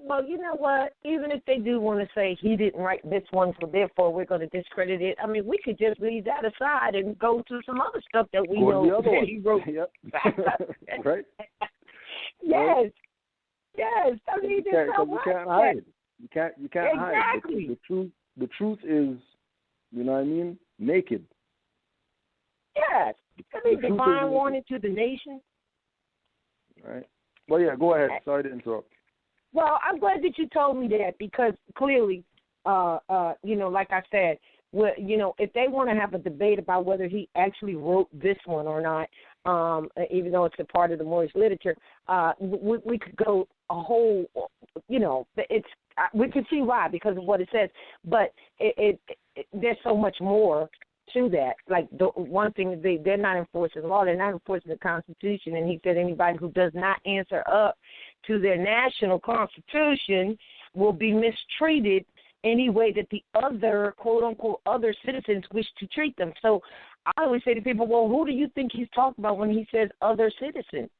Well, you know what? Even if they do want to say he didn't write this one, so therefore we're going to discredit it. I mean, we could just leave that aside and go to some other stuff that we know that he wrote. Yep. Right? Yes. Yes. I mean, you can't hide. You can't exactly. hide. The truth is, you know what I mean, naked. Yes. I mean, divine warning to the nation. Right. Well, yeah, go ahead. Sorry to interrupt. Well, I'm glad that you told me that because clearly, like I said, if they want to have a debate about whether he actually wrote this one or not, even though it's a part of the Moorish literature, we could go a whole, we could see why because of what it says, but there's so much more to that. Like the one thing, they're not enforcing the law, they're not enforcing the Constitution, and he said anybody who does not answer up to their national Constitution will be mistreated any way that the other, quote-unquote, other citizens wish to treat them. So I always say to people, well, who do you think he's talking about when he says other citizens?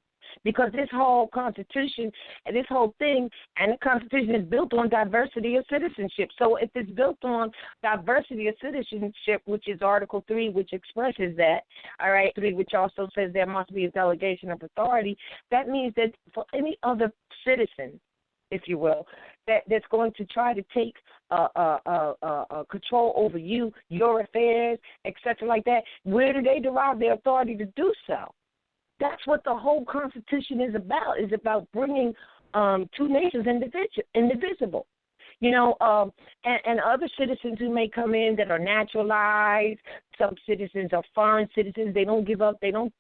Because this whole Constitution and this whole thing and the Constitution is built on diversity of citizenship. So if it's built on diversity of citizenship, which is Article 3, which expresses that, all right, 3, which also says there must be a delegation of authority, that means that for any other citizen, if you will, that's going to try to take control over you, your affairs, et cetera, like that, where do they derive their authority to do so? That's what the whole Constitution is about bringing two nations indivisible. And other citizens who may come in that are naturalized, some citizens are foreign citizens, they don't give up, they don't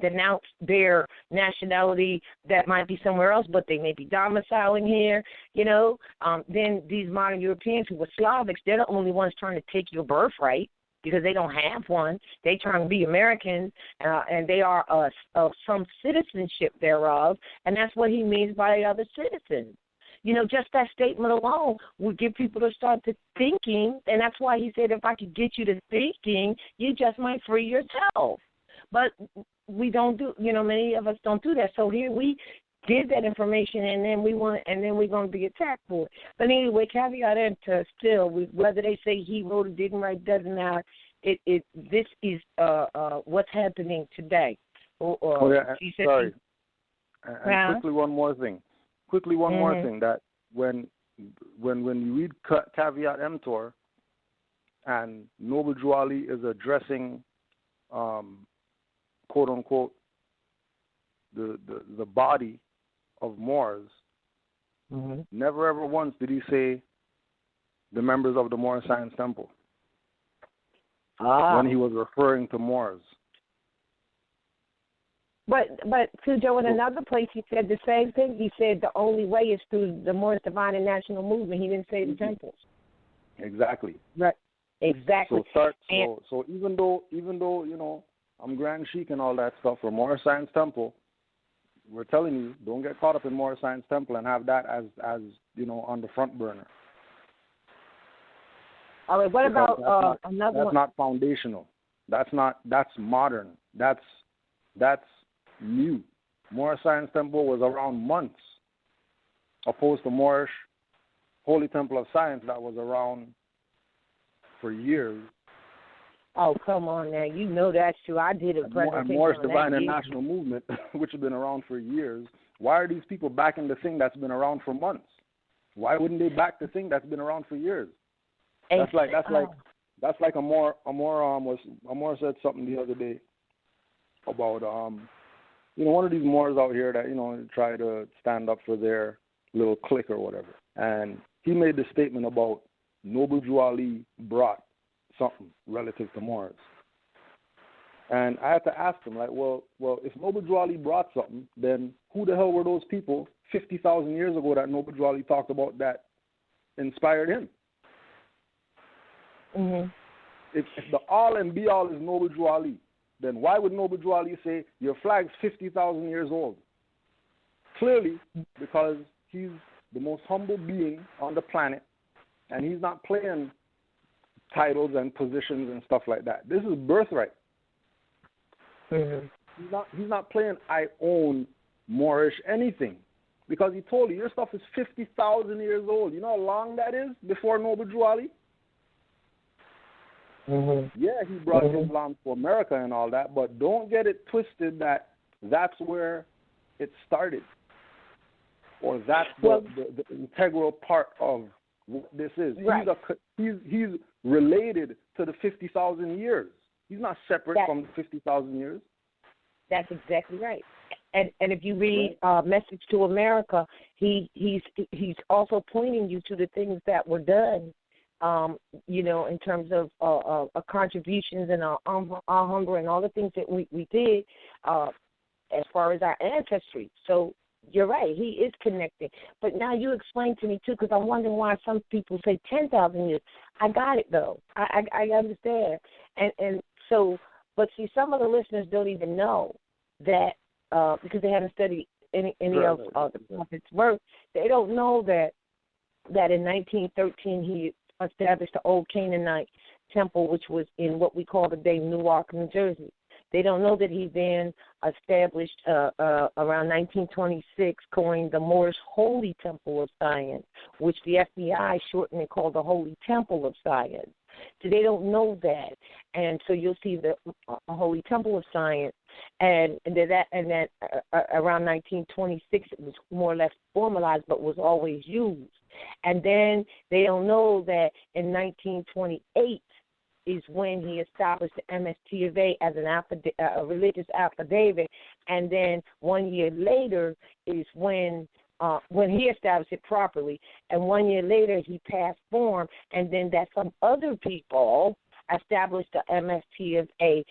denounce their nationality that might be somewhere else, but they may be domiciling here, Then these modern Europeans who were Slavics, they're the only ones trying to take your birthright, because they don't have one. They trying to be Americans, and they are of some citizenship thereof, and that's what he means by other citizens. Just that statement alone would get people to start to thinking, and that's why he said if I could get you to thinking, you just might free yourself. But we don't do, many of us don't do that. So here we give that information, and then we're going to be attacked for it. But anyway, caveat emptor, still, whether they say he wrote or didn't write doesn't matter. This is what's happening today. Sorry. And quickly, one more thing. More thing, that when you read caveat emptor, and Noble Drew Ali is addressing, quote unquote, the body of Moors, never ever once did he say the members of the Moor Science Temple when he was referring to Moors. But Cujo, in another place, he said the same thing. He said the only way is through the Moorish Divine and National Movement. He didn't say the temples. Exactly. Right. Exactly. So even though I'm Grand Sheik and all that stuff for Moorish Science Temple, we're telling you, don't get caught up in Moorish Science Temple and have that as on the front burner. All right. What about another one? That's not foundational. That's modern. That's new. Moorish Science Temple was around months, opposed to Moorish Holy Temple of Science that was around for years. Oh, come on now. You know that's true. I did a presentation and Moorish on Divine that and National Movement, which have been around for years. Why are these people backing the thing that's been around for months? Why wouldn't they back the thing that's been around for years? That's like Amor said something the other day about one of these Moors out here that try to stand up for their little clique or whatever, and he made the statement about Noble Drew Ali brought something relative to Moors, and I had to ask him, like, well, if Noble Drew Ali brought something, then who the hell were those people 50,000 years ago that Noble Drew Ali talked about that inspired him? Mm-hmm. If the all and be all is Noble Drew Ali, then why would Noble Drew Ali say your flag's 50,000 years old? Clearly, because he's the most humble being on the planet, and he's not playing titles and positions and stuff like that. This is birthright. Mm-hmm. He's not playing I own Moorish anything. Because he told you, your stuff is 50,000 years old. You know how long that is before Noble Drew Ali? Mm-hmm. Yeah, he brought Islam to America and all that, but don't get it twisted that that's where it started, or that's the integral part of what this is. Right. He's related to the 50,000 years. He's not separate from the 50,000 years. That's exactly right. And if you read Message to America, he's also pointing you to the things that were done, in terms of contributions and our hunger and all the things that we did as far as our ancestry. So you're right, he is connected. But now you explain to me, too, because I'm wondering why some people say 10,000 years. I got it, though. I understand. And so, but see, some of the listeners don't even know that because they haven't studied any of the Prophet's work. They don't know that in 1913 he established the Old Canaanite Temple, which was in what we call today Newark, New Jersey. They don't know that he then established around 1926, coined the Moorish Holy Temple of Science, which the FBI shortened and called the Holy Temple of Science. So they don't know that, and so you'll see the Holy Temple of Science, and then around 1926 it was more or less formalized, but was always used. And then they don't know that in 1928 is when he established the MST of A as a religious affidavit, and then 1 year later is when he established it properly, and 1 year later he passed form, and then that some other people established the MST of A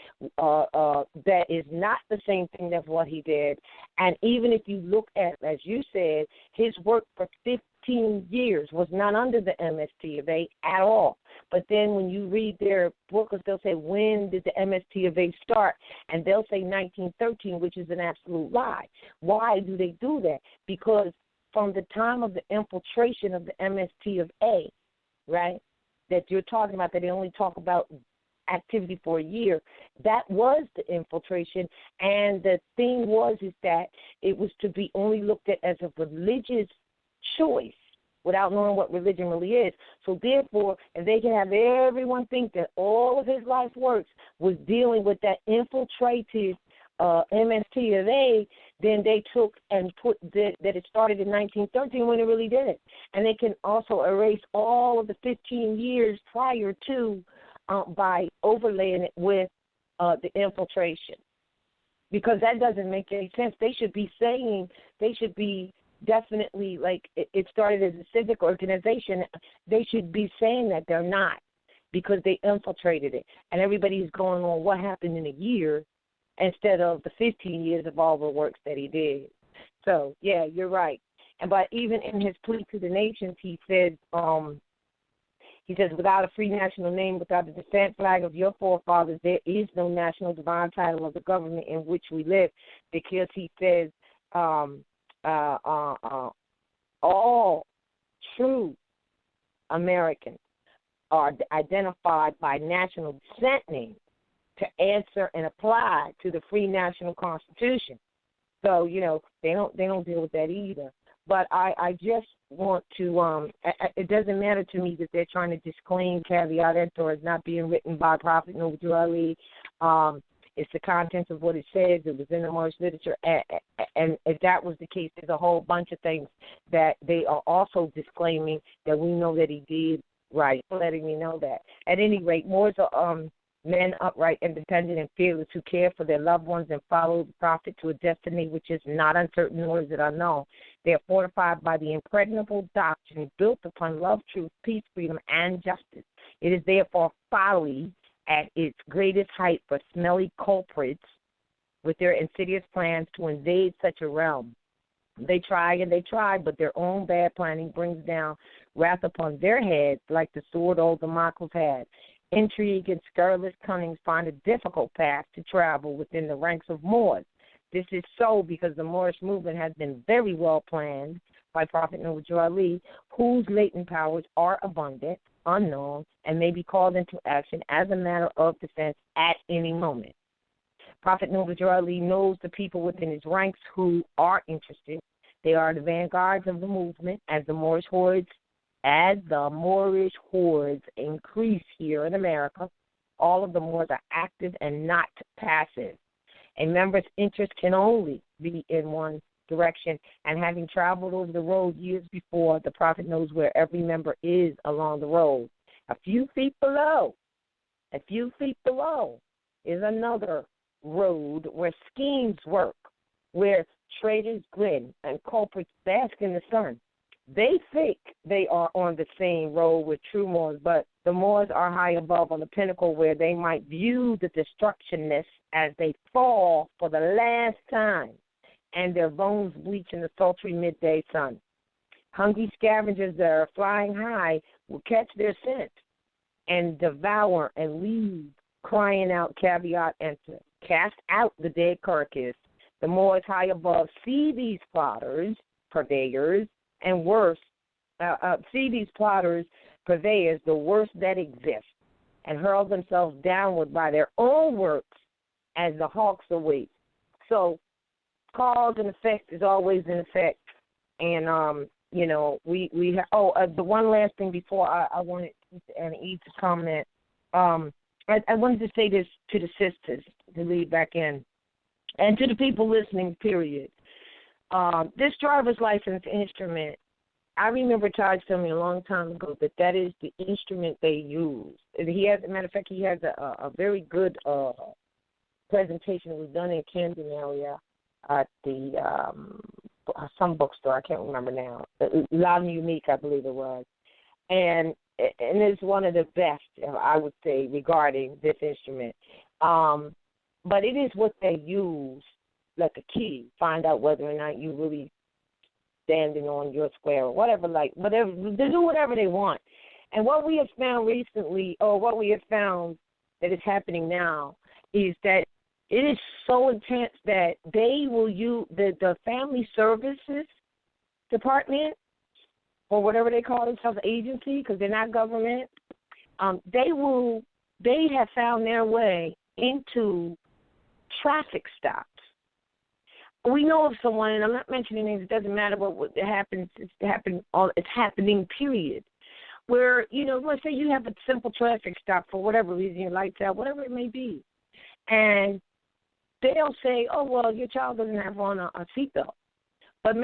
that is not the same thing as what he did. And even if you look at, as you said, his work for 15 years was not under the MST of A at all. But then when you read their booklets, they'll say, when did the MST of A start? And they'll say 1913, which is an absolute lie. Why do they do that? Because from the time of the infiltration of the MST of A, right, that you're talking about, that they only talk about activity for a year, that was the infiltration. And the thing is that it was to be only looked at as a religious choice without knowing what religion really is. So therefore, if they can have everyone think that all of his life's works was dealing with that infiltrated MST of A, then they took and put that it started in 1913 when it really didn't. And they can also erase all of the 15 years prior to by overlaying it with the infiltration. Because that doesn't make any sense. They should be definitely, like, it started as a civic organization. They should be saying that they're not, because they infiltrated it. And everybody's going on what happened in a year instead of the 15 years of all the works that he did. So, yeah, you're right. But even in his plea to the nations, he says, without a free national name, without the descent flag of your forefathers, there is no national divine title of the government in which we live. Because he says all true Americans are identified by national descent names to answer and apply to the free national constitution. So, they don't deal with that either. But I just want to, it doesn't matter to me that they're trying to disclaim caveat emptor as not being written by Prophet Noble Drew Ali. It's the contents of what it says. It was in the Moorish literature. And if that was the case, there's a whole bunch of things that they are also disclaiming that we know that he did right, letting me know that. At any rate, Moors are men upright, independent, and fearless who care for their loved ones and follow the Prophet to a destiny which is not uncertain nor is it unknown. They are fortified by the impregnable doctrine built upon love, truth, peace, freedom, and justice. It is therefore folly at its greatest height for smelly culprits with their insidious plans to invade such a realm. They try and they try, but their own bad planning brings down wrath upon their heads like the sword old Damocles had. Intrigue and scurrilous cunnings find a difficult path to travel within the ranks of Moors. This is so because the Moorish movement has been very well planned by Prophet Noble Drew Ali, whose latent powers are abundant, unknown, and may be called into action as a matter of defense at any moment. Prophet Noble Drew Ali knows the people within his ranks who are interested, They are the vanguards of the movement as the Moorish hordes increase here in America. All of the Moors are active and not passive. A member's interest can only be in one direction, and having traveled over the road years before, the prophet knows where every member is along the road. A few feet below is another road where schemes work, where traitors grin and culprits bask in the sun. They think they are on the same road with true Moors, but the Moors are high above on the pinnacle where they might view the destructionists as they fall for the last time and their bones bleach in the sultry midday sun. Hungry scavengers that are flying high will catch their scent and devour and leave, crying out, caveat emptor. Cast out the dead carcass. The Moors high above see these plotters, purveyors, and worse, see these plotters, purveyors, the worst that exist, and hurl themselves downward by their own works as the hawks await. So cause and effect is always in effect. And, we have, the one last thing before I wanted Anna E to comment. I wanted to say this to the sisters to lead back in, and to the people listening, period. This driver's license instrument, I remember Taj telling me a long time ago that is the instrument they use. He has, as a matter of fact, he has a very good presentation that was done in Camden area at the some bookstore. I can't remember now. La Unique, I believe it was. And it's one of the best, I would say, regarding this instrument. But it is what they use, like a key, find out whether or not you really standing on your square or whatever, whatever, they do whatever they want. And what we have found recently, or what we have found that is happening now, is that it is so intense that they will use the family services department, or whatever they call themselves, agency, because they're not government. They have found their way into traffic stops. We know of someone, and I'm not mentioning names, it doesn't matter what happens, it's happening, period. Where, let's say you have a simple traffic stop for whatever reason, your lights out, whatever it may be. And they'll say, oh, well, your child doesn't have on a seatbelt. But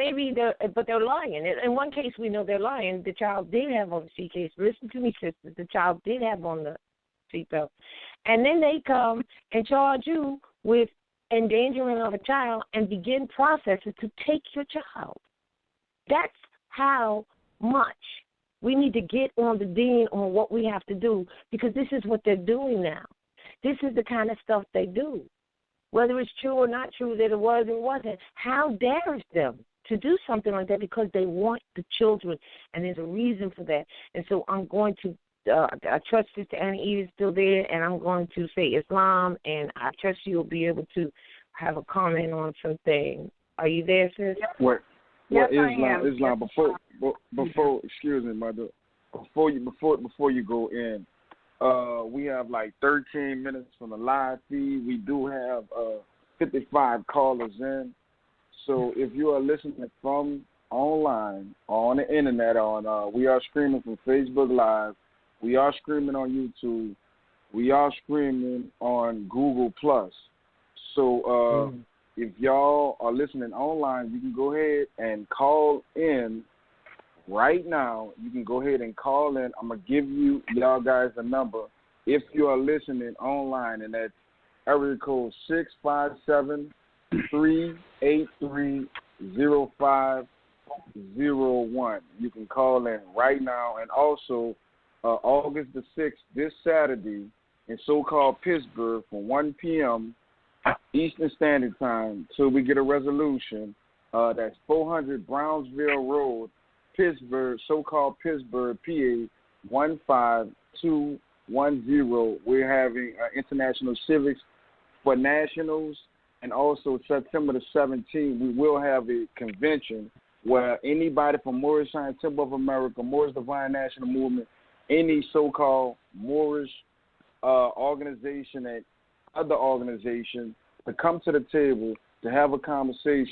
they're lying. In one case, we know they're lying. The child did have on the seatcase. Listen to me, sisters. The child did have on the seatbelt. And then they come and charge you with endangering of a child and begin processes to take your child. That's how much we need to get on the dean on what we have to do, because this is what they're doing now. This is the kind of stuff they do. Whether it's true or not true that it was or wasn't, how dares them to do something like that, because they want the children, and there's a reason for that. And so I'm going to I trust Sister Anna E is still there, and I'm going to say Islam, and I trust you'll be able to have a comment on some things. Are you there, sis? What? Yes, Islam. Before, excuse me, mother. Before you go in, we have like 13 minutes from the live feed. We do have 55 callers in. So if you are listening from online or on the internet, we are streaming from Facebook Live. We are streaming on YouTube. We are streaming on Google+. So if y'all are listening online, you can go ahead and call in right now. You can go ahead and call in. I'm going to give y'all guys a number if you are listening online, and that's area code 657-383-0501. You can call in right now. And also, August the 6th, this Saturday, in so-called Pittsburgh, from 1 p.m. Eastern Standard Time, till we get a resolution. That's 400 Brownsville Road, Pittsburgh, so-called Pittsburgh, PA 15210. We're having International Civics for Nationals, and also September the 17th, we will have a convention where anybody from Moorish Zion Temple of America, Moorish Divine National Movement, any so-called Moorish organization and other organization, to come to the table to have a conversation